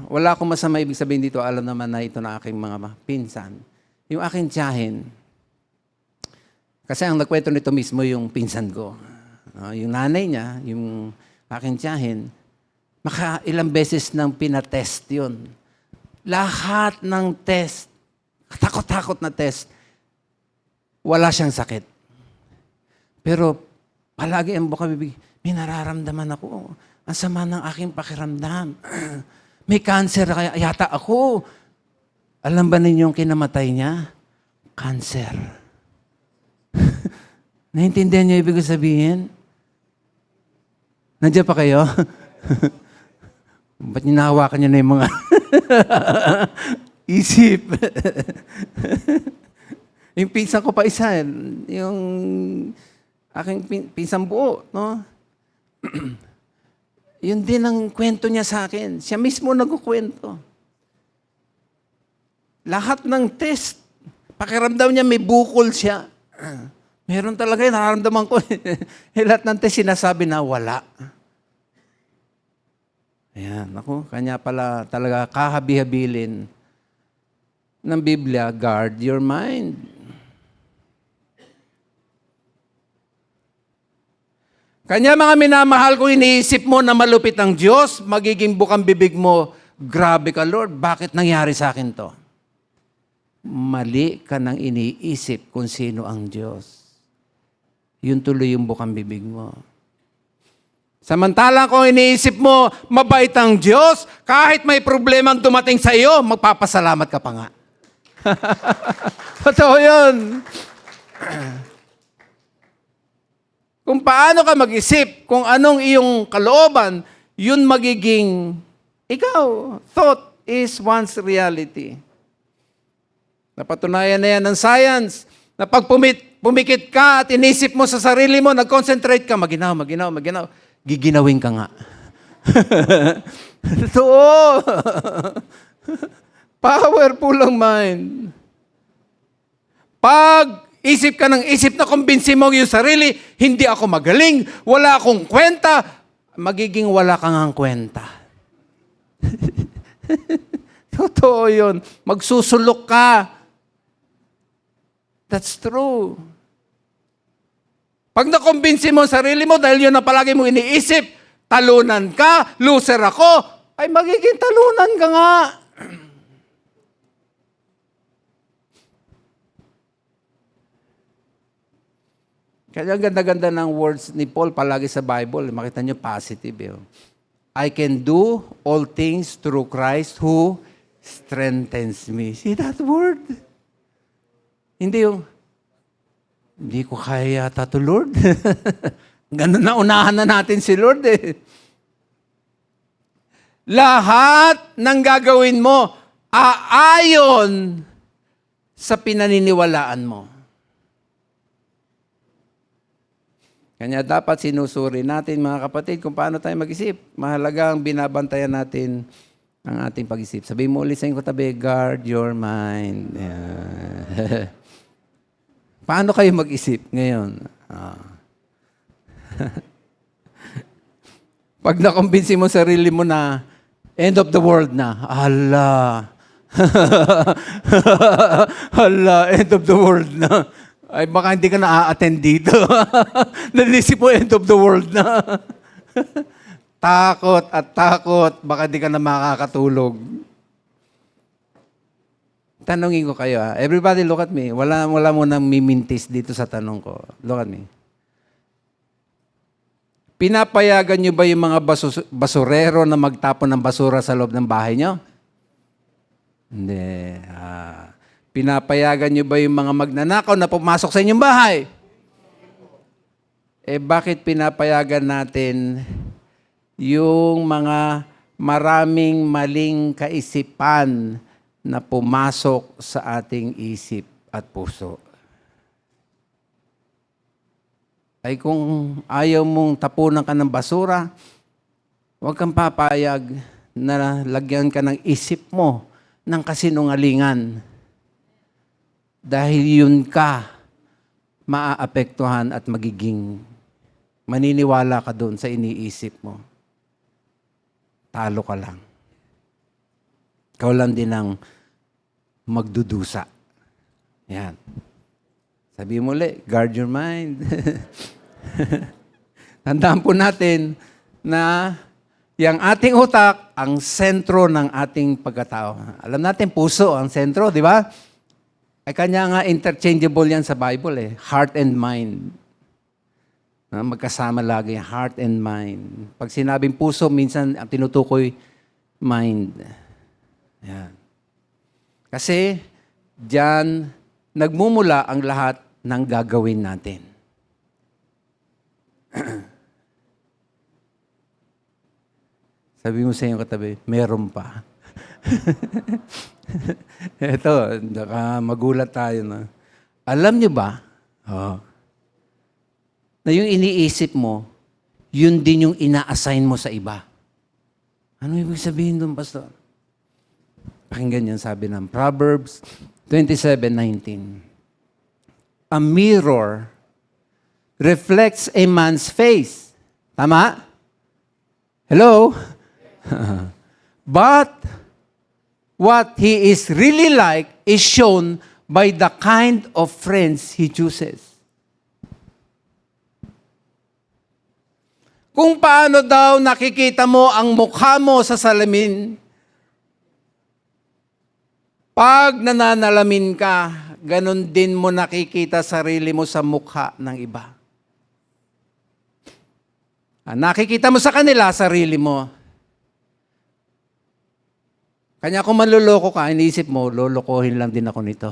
Wala akong masama ibig sabihin dito, alam naman na ito na aking mga pinsan. Yung aking tiyahin, kasi ang nagkwento nito mismo yung pinsan ko. Yung nanay niya, yung aking tiyahin, ilang beses nang pinatest yun. Lahat ng test, takot-takot na test, wala siyang sakit. Pero palagi ang bukabibig, may nararamdaman ako. Ang sama ng aking pakiramdam. May cancer kaya yata ako. Alam ba ninyo yung kinamatay niya? Cancer. Naintindihan niyo ibig sabihin? Nandiyan pa kayo? Ba't ninahawakan niyo na yung mga isip? Yung pinsan ko pa isa, yung aking pinsan buo, no? Yun din ang kwento niya sa akin. Siya mismo nagkukwento. Lahat ng test, pakiramdam niya may bukol siya. Meron talaga yun, nararamdaman ko. Lahat ng test sinasabi na wala. Ayan, ako, kanya pala talaga kahabi-habilin ng Biblia, guard your mind. Kanya mga minamahal kung iniisip mo na malupit ang Diyos, magiging bukang bibig mo, grabe ka Lord, bakit nangyari sa akin to? Mali ka nang iniisip kung sino ang Diyos. Yun tuloy yung bukang bibig mo. Samantala kung iniisip mo, mabait ang Diyos, kahit may problemang dumating sa iyo, magpapasalamat ka pa nga. Totoo yun. Kung paano ka mag-isip, kung anong iyong kalooban, yun magiging ikaw. Thought is one's reality. Napatunayan na yan ng science, na pag pumikit ka at inisip mo sa sarili mo, nag-concentrate ka, maginaw. Giginawin ka nga. Totoo. Powerful ang mind. Pag isip ka ng isip na kumbinsin mo yung sarili, hindi ako magaling, wala akong kwenta, magiging wala kang ang kwenta. Totoo yun. Magsusulok ka. That's true. Pag nakumbinsin mo sarili mo, dahil yun na palagi mo iniisip, talunan ka, loser ako, ay magiging talunan ka nga. Kaya ang ganda-ganda ng words ni Paul palagi sa Bible. Makita nyo, positive. I can do all things through Christ who strengthens me. See that word? Hindi hindi ko kaya yata to Lord. Ganun na unahan na natin si Lord eh. Lahat ng gagawin mo aayon sa pinaniniwalaan mo. Kanya dapat sinusuri natin, mga kapatid, kung paano tayo mag-isip. Mahalagang binabantayan natin ang ating pag-isip. Sabihin mo ulit sa iyong katabi, guard your mind. Yeah. Paano kayo mag-isip ngayon? Pag nakumbinsi mo sarili mo na end of the world na, ala, end of the world na. Ay, baka hindi ka na-attend dito. Nanisip mo end of the world na. Takot at takot, baka di ka na makakatulog. Tanungin ko kayo, ha? Everybody look at me. Wala mo nang mimintis dito sa tanong ko. Look at me. Pinapayagan nyo ba yung mga basurero na magtapon ng basura sa loob ng bahay nyo? Hindi. Pinapayagan nyo ba yung mga magnanakaw na pumasok sa inyong bahay? Bakit pinapayagan natin yung mga maraming maling kaisipan na pumasok sa ating isip at puso? Ay kung ayaw mong tapunan ka ng basura, huwag kang papayag na lagyan ka ng isip mo ng kasinungalingan. Dahil yun ka maaapektuhan at magiging maniniwala ka doon sa iniisip mo. Talo ka lang. Ikaw lang din ang magdudusa. Yan. Sabi mo ulit, guard your mind. Tandaan po natin na yung ating utak, ang sentro ng ating pagkatao. Alam natin, puso ang sentro, di ba? Ay kanya nga interchangeable yan sa Bible heart and mind. Magkasama lagi, heart and mind. Pag sinabing puso, minsan ang tinutukoy, mind. Yan. Kasi, diyan nagmumula ang lahat ng gagawin natin. Sabi mo sa iyong katabi, meron pa. Ito, magulat tayo. No? Alam niyo ba, na yung iniisip mo, yun din yung ina-assign mo sa iba. Ano ibig sabihin doon, Pastor? Pakinggan yan, sabi ng Proverbs 27:19. A mirror reflects a man's face. Tama? Hello? But what he is really like is shown by the kind of friends he chooses. Kung paano daw nakikita mo ang mukha mo sa salamin, pag nananalamin ka, ganun din mo nakikita sarili mo sa mukha ng iba. Nakikita mo sa kanila, sarili mo. Kanya kung manluloko ka, iniisip mo, lolokohin lang din ako nito.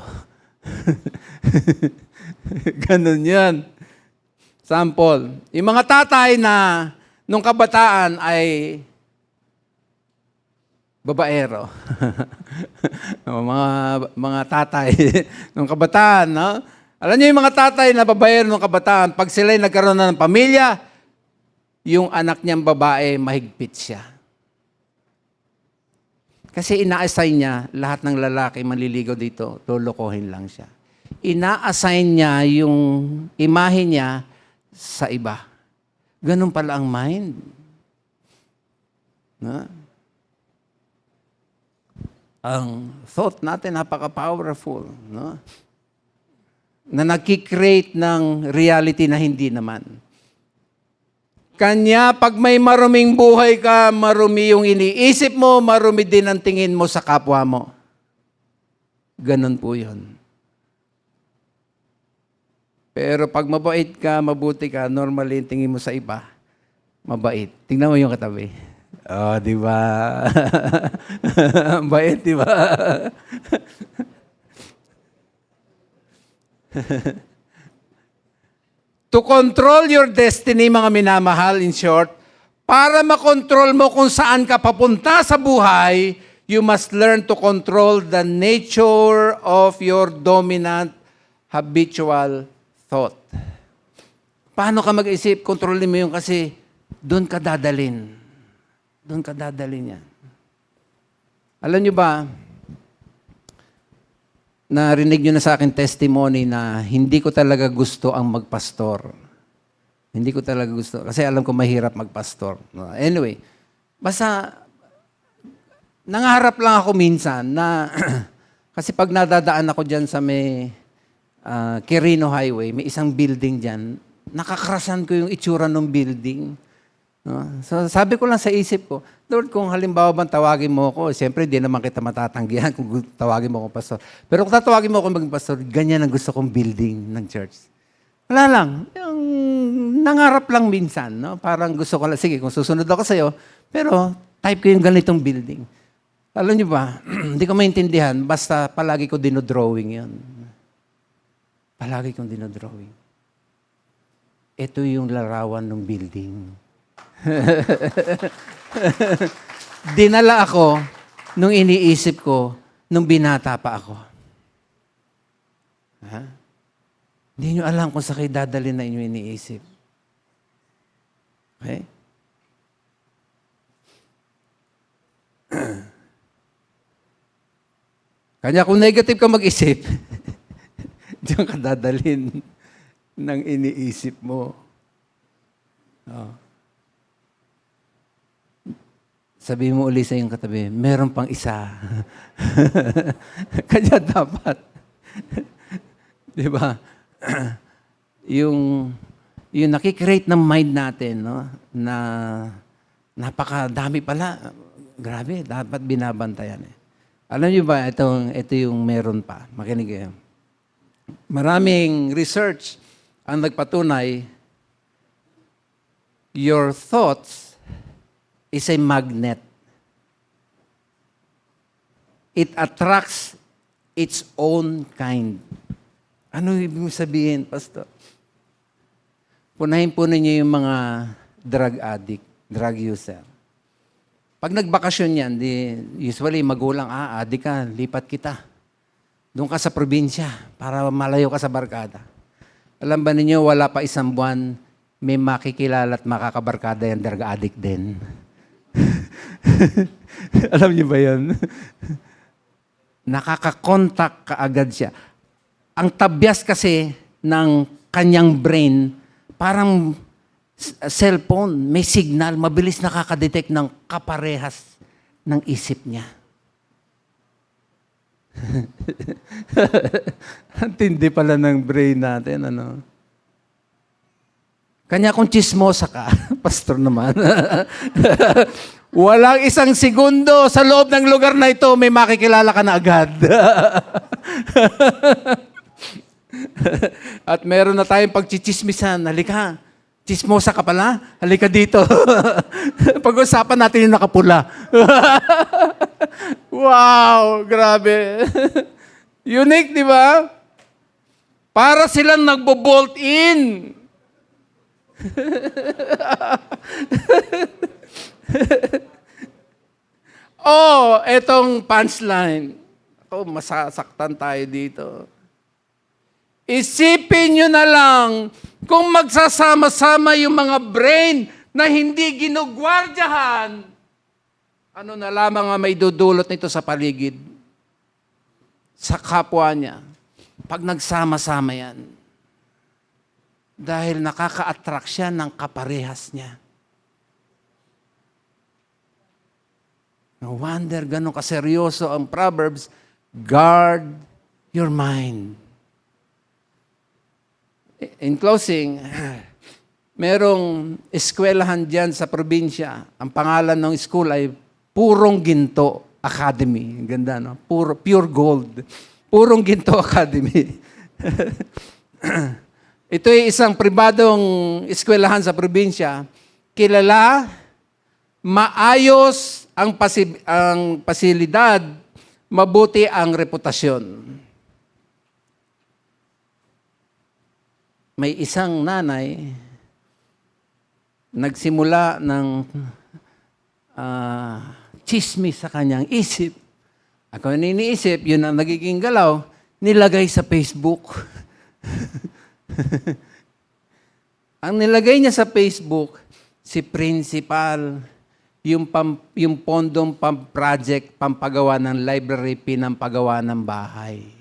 Ganun yan. Sample, yung mga tatay na nung kabataan ay babaero. mga tatay nung kabataan, no? Alam niyo yung mga tatay na babaero nung kabataan, pag sila'y nagkaroon na ng pamilya, yung anak niyang babae, mahigpit siya. Kasi ina-assign niya, lahat ng lalaki maliligaw dito, lolokohin lang siya. Ina-assign niya yung imahe niya sa iba. Ganun pala ang mind. No? Ang thought natin napaka-powerful. No? Na nagkikreate ng reality na hindi naman. Kanya, pag may maruming buhay ka, marumi yung iniisip mo, marumi din ang tingin mo sa kapwa mo. Ganun po yun. Pero pag mabait ka, mabuti ka, normally tingin mo sa iba, mabait. Tingnan mo yung katabi. Oh, di ba? Bait, di ba? To control your destiny, mga minamahal, in short, para makontrol mo kung saan ka papunta sa buhay, you must learn to control the nature of your dominant habitual thought. Paano ka mag-isip? Kontrolin mo yun kasi doon ka dadalin. Doon ka dadalin yan. Alam nyo ba, narinig nyo na sa akin testimony na hindi ko talaga gusto ang magpastor. Hindi ko talaga gusto. Kasi alam ko mahirap magpastor. Anyway, basta nangaharap lang ako minsan na kasi pag nadadaan ako dyan sa may Quirino Highway, may isang building dyan. Nakakrasan ko yung itsura ng building. No? So sabi ko lang sa isip ko, Lord, kung halimbawa bang tawagin mo ako, siyempre di naman kita matatanggihan kung tawagin mo akong pastor. Pero kung tatawagin mo ako maging pastor, ganyan ang gusto kong building ng church. Wala lang. Yung nangarap lang minsan. No? Parang gusto ko lang, sige, kung susunod ako sa'yo, pero type ko yung ganitong building. Alam niyo ba, hindi ko maintindihan, basta palagi ko dinodrawing yan. Palagi kong dinodrawing. Ito yung larawan ng building. Dinala ako nung iniisip ko nung binata pa ako. Ha? Hindi nyo alam kung sa kayo dadalhin na inyo iniisip. Okay? Kanya kung negative ka mag-isip, diyan ka dadalhin ng iniisip mo. Oh. Sabi mo uli sa iyong katabi, meron pang isa. Kanya dapat. Di ba? yung nakikreate ng mind natin, no? Na napakadami pala. Grabe, dapat binabantayan. Alam niyo ba, ito yung meron pa. Makinig kayo. Maraming research ang nagpatunay, your thoughts is a magnet. It attracts its own kind. Ano ibig sabihin, Pastor? Punahin po ninyo yung mga drug addict, drug user. Pag nagbakasyon yan, usually magulang, addict ka, lipat kita. Doon ka sa probinsya para malayo ka sa barkada. Alam ba ninyo, wala pa isang buwan, may makikilala at makakabarkada yung drug addict din. Alam niyo ba yan? Nakakakontak kaagad siya. Ang tabyas kasi ng kanyang brain, parang cellphone, may signal, mabilis nakakadetect ng kaparehas ng isip niya. Ang tindi pala ng brain natin, ano? Kanya kung chismosa ka, pastor naman. Walang isang segundo sa loob ng lugar na ito, may makikilala ka na agad. At meron na tayong pagchichismisan. Halika, chismosa ka pala? Halika dito. Pag-usapan natin yung nakapula. Wow, grabe. Unique, di ba? Para silang nagbo-bolt in. Etong punchline. Masasaktan tayo dito. Isipin nyo na lang kung magsasama-sama yung mga brain na hindi ginugwardyahan, ano na lamang ang may dudulot nito sa paligid, sa kapwa niya, pag nagsama-sama yan. Dahil nakaka-attract siya ng kaparehas niya. No wonder ganun kaseryoso ang Proverbs, guard your mind. In closing, merong eskwelahan dyan sa probinsya. Ang pangalan ng school ay Purong Ginto Academy. Ganda, no? Pure Gold. Purong Ginto Academy. Ito ay isang pribadong eskwelahan sa probinsya. Kilala, maayos ang pasilidad, mabuti ang reputasyon. May isang nanay, nagsimula ng chismis sa kanyang isip. Ako iniisip, yun ang nagiging galaw, nilagay sa Facebook. Ang nilagay niya sa Facebook, si principal, yung pondong project, pampagawa ng library, pinampagawa ng bahay.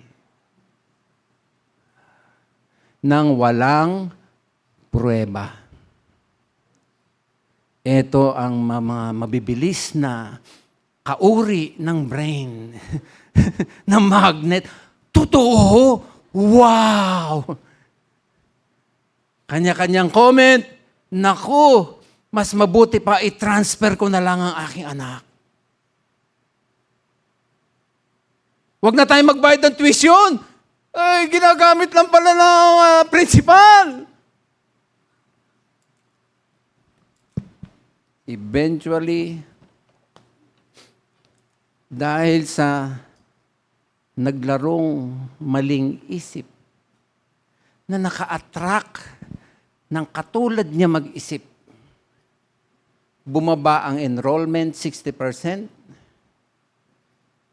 Nang walang pruweba. Ito ang mga mabibilis na kauri ng brain, ng magnet. Totoo! Wow! Kanya-kanyang comment, naku, mas mabuti pa i-transfer ko na lang ang aking anak. Huwag na tayo magbayad ng tuition. Ay, ginagamit lang pala ng principal. Eventually, dahil sa naglarong maling isip na naka-attract ng katulad niya mag-isip, bumaba ang enrollment 60%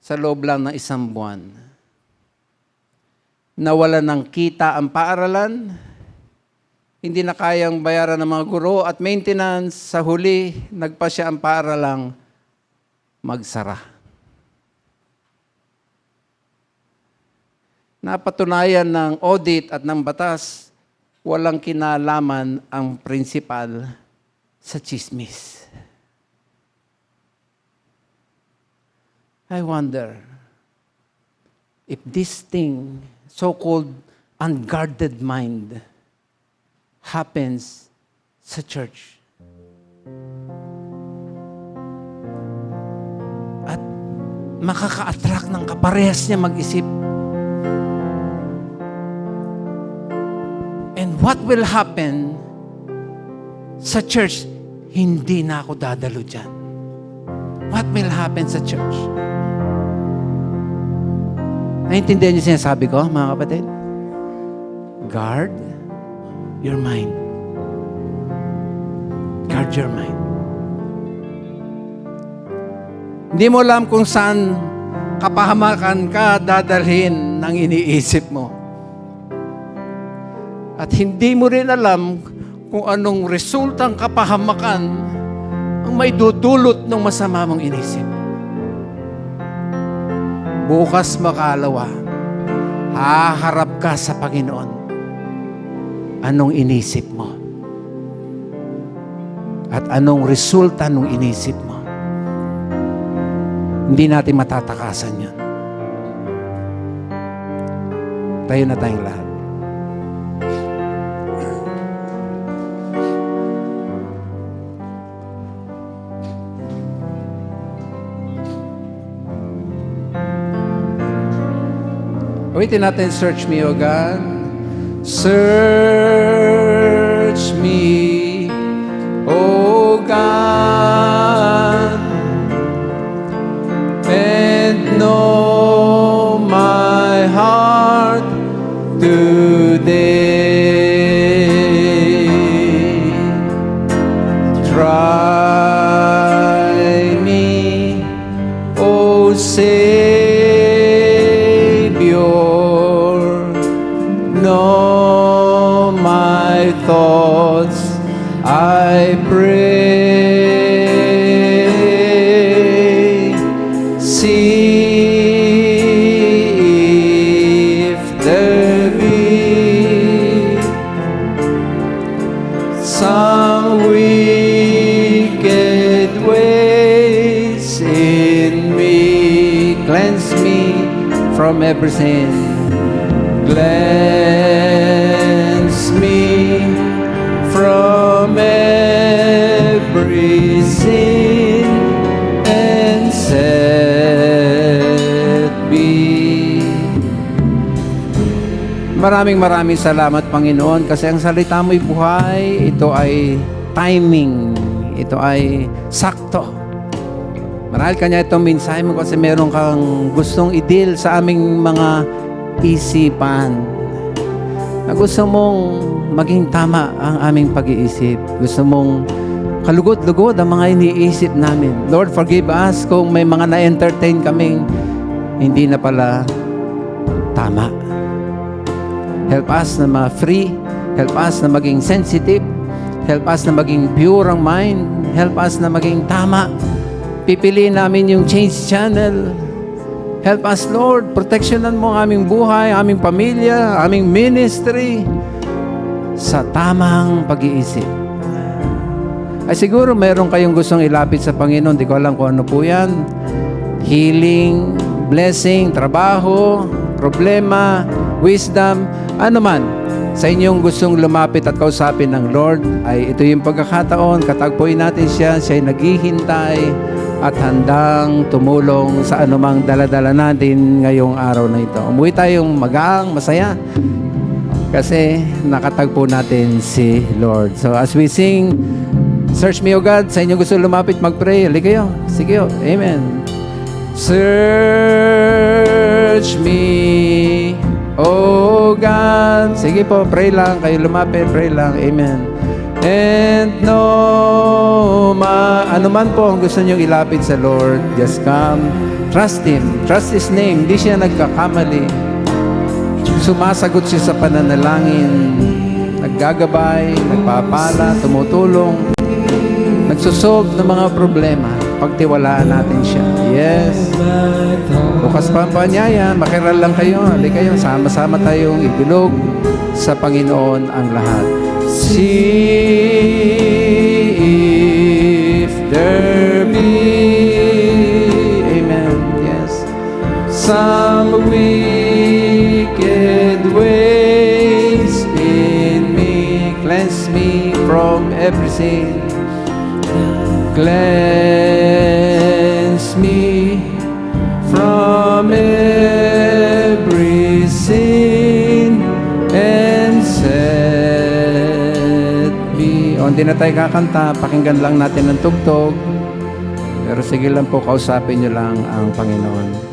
sa loob lang ng isang buwan. Nawala ng kita ang paaralan, hindi na kayang bayaran ng mga guro at maintenance, sa huli, nagpasya ang paaralang magsara. Napatunayan ng audit at ng batas, walang kinalaman ang principal sa chismis. I wonder if this thing, so-called unguarded mind, happens sa church. At makaka-attract ng kaparehas niya mag-isip. And what will happen sa church? Hindi na ako dadalo dyan. What will happen sa church? Naintindihan niyo sinasabi ko, mga kapatid? Guard your mind. Guard your mind. Hindi mo alam kung saan kapahamakan ka dadalhin ng iniisip mo. At hindi mo rin alam kung anong resultang kapahamakan ang may dudulot ng masama mong inisip. Bukas makalawa, haharap ka sa Panginoon. Anong inisip mo? At anong resulta ng inisip mo? Hindi natin matatakasan yan. Tayo na tayong lahat. Awitin natin, search me, O God. Search me, O God, and know my heart today. Try me, O Savior. Know my thoughts, I pray. See if there be some wicked ways in me. Cleanse me from every sin. Cleanse me from every sin and set me. Maraming salamat, Panginoon, kasi ang salita mo'y buhay. Ito ay timing. Ito ay sakto. Marahil kanya itong mensahe mo kasi meron kang gustong i-deal sa aming mga isipan. Na gusto mong maging tama ang aming pag-iisip. Gusto mong kalugod-lugod ang mga iniisip namin. Lord, forgive us kung may mga na-entertain kaming hindi na pala tama. Help us na ma-free. Help us na maging sensitive. Help us na maging pure ang mind. Help us na maging tama. Pipiliin namin yung change channel. Help us, Lord. Proteksyonan mo ang aming buhay, aming pamilya, aming ministry sa tamang pag-iisip. Ay siguro mayroon kayong gustong ilapit sa Panginoon. Di ko alam kung ano po yan. Healing, blessing, trabaho, problema, wisdom, ano man, sa inyong gustong lumapit at kausapin ng Lord, ay ito yung pagkakataon, katagpuin natin siya, siya ay naghihintay at handang tumulong sa anumang daladala natin ngayong araw na ito. Umuwi tayong magaang, masaya, kasi nakatagpo natin si Lord. So as we sing, Search me, O God, sa inyong gusto lumapit, mag-pray. Halika kayo. Sige kayo. Amen. Search me, O God. Sige po, pray lang. Kayo lumapit, pray lang. Amen. And no, ano man po ang gusto niyong ilapit sa Lord, just come. Trust Him. Trust His name. Hindi siya nagkakamali. Sumasagot siya sa pananalangin. Naggagabay, nagpapala, tumutulong. Nagsusolve ng mga problema. Pagtiwalaan natin siya. Yes. Bukas pa ang panyaya. Makiral lang kayo. Halika kayo. Sama-sama tayong ibilog sa Panginoon ang lahat. See if there be, amen, yes, some wicked ways in me. Cleanse me from every sin. Cleanse me from every sin and set me. O, hindi na tayo kakanta, pakinggan lang natin ang tugtog. Pero sige lang po, kausapin nyo lang ang Panginoon.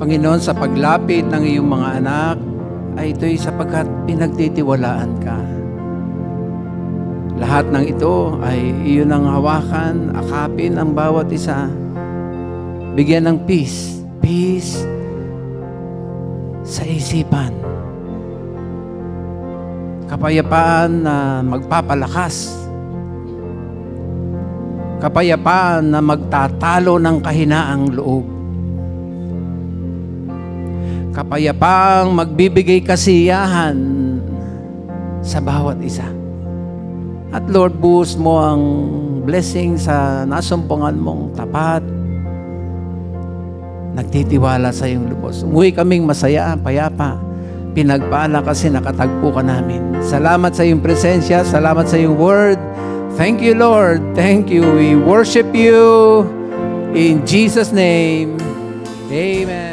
Panginoon, sa paglapit ng iyong mga anak, ay ito'y sapagkat pinagtitiwalaan ka. Lahat ng ito ay iyon ang hawakan, akapin ang bawat isa. Bigyan ng peace. Peace sa isipan. Kapayapaan na magpapalakas. Kapayapaan na magtatalo ng kahinaang loob. Kapayapaang magbibigay kasiyahan sa bawat isa. At Lord, buhos mo ang blessing sa nasumpungan mong tapat. Nagtitiwala sa iyong lubos. Umuwi kaming masaya, payapa. Pinagpala kasi nakatagpo ka namin. Salamat sa iyong presensya. Salamat sa iyong word. Thank you, Lord. Thank you. We worship you in Jesus' name. Amen.